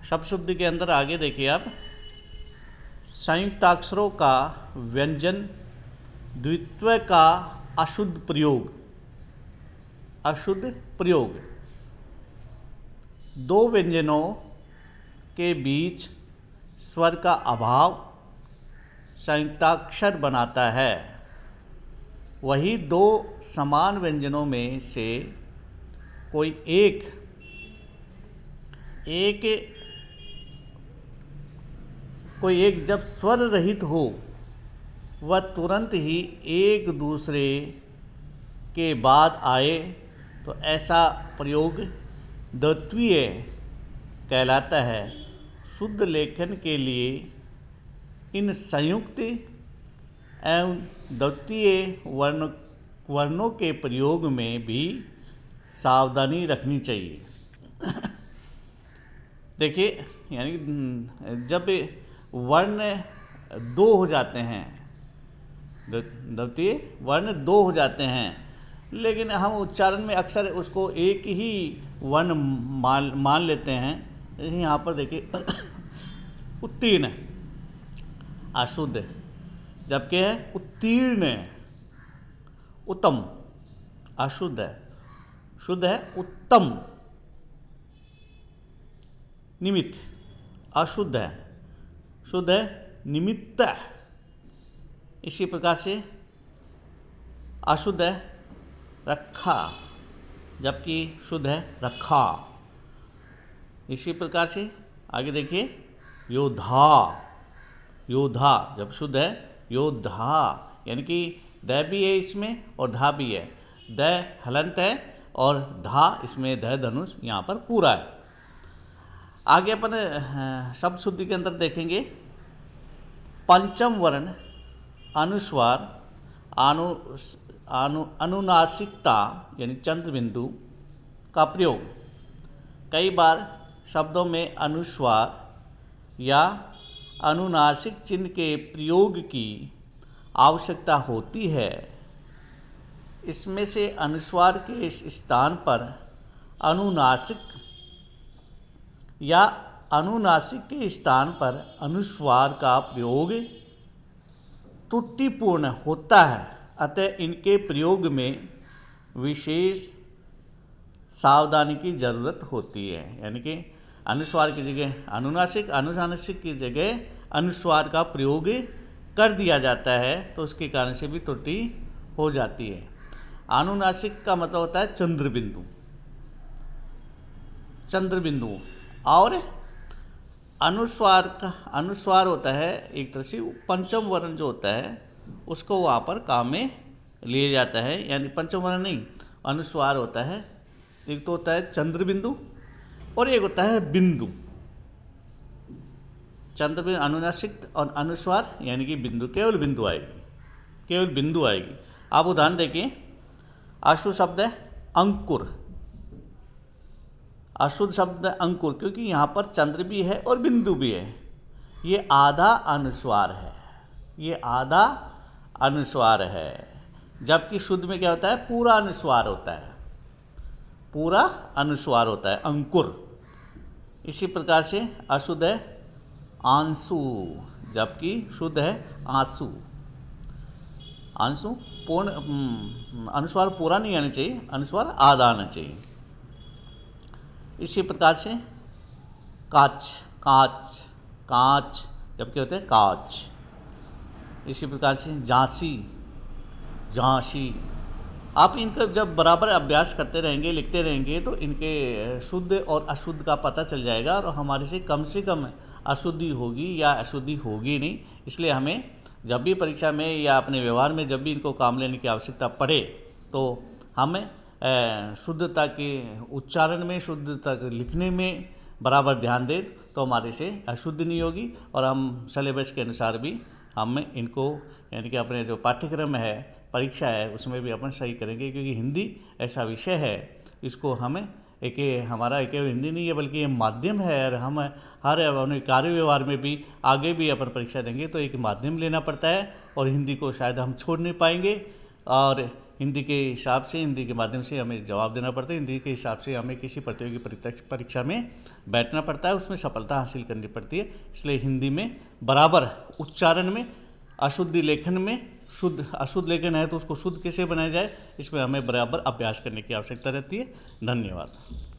शब्द शुद्धि के अंदर आगे देखिए आप, संयुक्ताक्षरों का व्यंजन द्वित्व का अशुद्ध प्रयोग। अशुद्ध प्रयोग दो व्यंजनों के बीच स्वर का अभाव संयुक्ताक्षर बनाता है। वही दो समान व्यंजनों में से कोई एक जब स्वर रहित हो, वह तुरंत ही एक दूसरे के बाद आए तो ऐसा प्रयोग द्वित्वीय कहलाता है। शुद्ध लेखन के लिए इन संयुक्त एवं द्वितीय वर्णों के प्रयोग में भी सावधानी रखनी चाहिए। देखिए, यानी जब वर्ण दो हो जाते हैं, द्वितीय वर्ण दो हो जाते हैं, लेकिन हम उच्चारण में अक्सर उसको एक ही वर्ण मान लेते हैं। जैसे यहाँ पर देखिए उत्तीर्ण अशुद्ध, जबकि है उत्तीर्ण उत्तम, अशुद्ध है। शुद्ध है उत्तम, निमित्त अशुद्ध है, शुद्ध है निमित्त। इसी प्रकार से अशुद्ध है रखा, जबकि शुद्ध है रखा। इसी प्रकार से आगे देखिए योद्धा, योद्धा जब शुद्ध है योद्धा, यानी कि द भी है इसमें और धा भी है। द हलंत है और धा इसमें ध धनुष यहाँ पर पूरा है। आगे अपन शब्द शुद्धि के अंदर देखेंगे, पंचम वर्ण अनुस्वार अनुनासिकता यानी चंद्र बिंदु का प्रयोग। कई बार शब्दों में अनुस्वार या अनुनासिक चिन्ह के प्रयोग की आवश्यकता होती है। इसमें से अनुस्वार के स्थान पर अनुनासिक या अनुनासिक के स्थान पर अनुस्वार का प्रयोग त्रुटिपूर्ण होता है। अतः इनके प्रयोग में विशेष सावधानी की जरूरत होती है। यानी कि अनुस्वार की जगह अनुनासिक, अनुनासिक की जगह अनुस्वार का प्रयोग कर दिया जाता है, तो उसके कारण से भी त्रुटि हो जाती है। अनुनासिक का मतलब होता है चंद्र बिंदु, चंद्र बिंदु। और अनुस्वार होता है एक तरह से पंचम वर्ण जो होता है उसको वहाँ पर काम में लिया जाता है। यानी पंचम वर्ण नहीं, अनुस्वार होता है। एक तो होता है चंद्र बिंदु और एक होता है बिंदु। चंद्र बिंदु अनुनासिक और अनुस्वार यानी कि बिंदु, केवल बिंदु आएगी, केवल बिंदु आएगी। आप उदाहरण देखिए, अशुद्ध शब्द है अंकुर, अशुद्ध शब्द अंकुर, क्योंकि यहाँ पर चंद्र भी है और बिंदु भी है। ये आधा अनुस्वार है, ये आधा अनुस्वार है। जबकि शुद्ध में क्या होता है, पूरा अनुस्वार होता है, पूरा अनुस्वार होता है अंकुर। इसी प्रकार से अशुद्ध है आंसू, जबकि शुद्ध है आंसू। आंसू पूर्ण अनुस्वार पूरा नहीं आना चाहिए, अनुस्वार आधा आना चाहिए। इसी प्रकार से काच, कांच, कांच जबकि होते हैं काच। इसी प्रकार से झांसी, झांसी। आप इनका जब बराबर अभ्यास करते रहेंगे, लिखते रहेंगे, तो इनके शुद्ध और अशुद्ध का पता चल जाएगा और हमारे से कम अशुद्धि होगी या अशुद्धि होगी नहीं। इसलिए हमें जब भी परीक्षा में या अपने व्यवहार में जब भी इनको काम लेने की आवश्यकता पड़े, तो हमें शुद्धता के उच्चारण में, शुद्धता के लिखने में बराबर ध्यान दें, तो हमारे से अशुद्ध नहीं होगी। और हम सिलेबस के अनुसार भी हम इनको, यानी कि अपने जो पाठ्यक्रम है, परीक्षा है, उसमें भी अपन सही करेंगे। क्योंकि हिंदी ऐसा विषय है, इसको हमें हमारा केवल हिंदी नहीं है बल्कि ये माध्यम है। और हम हर अपने कार्य व्यवहार में भी आगे भी अपन परीक्षा देंगे तो एक माध्यम लेना पड़ता है, और हिंदी को शायद हम छोड़ नहीं पाएंगे। और हिंदी के हिसाब से, हिंदी के माध्यम से हमें जवाब देना पड़ता है, हिंदी के हिसाब से हमें किसी प्रतियोगी परीक्षा में बैठना पड़ता है, उसमें सफलता हासिल करनी पड़ती है। इसलिए हिंदी में बराबर उच्चारण में, अशुद्धि लेखन में, अशुद्ध लेखन है तो उसको शुद्ध कैसे बनाया जाए, इसमें हमें बराबर अभ्यास करने की आवश्यकता रहती है। धन्यवाद।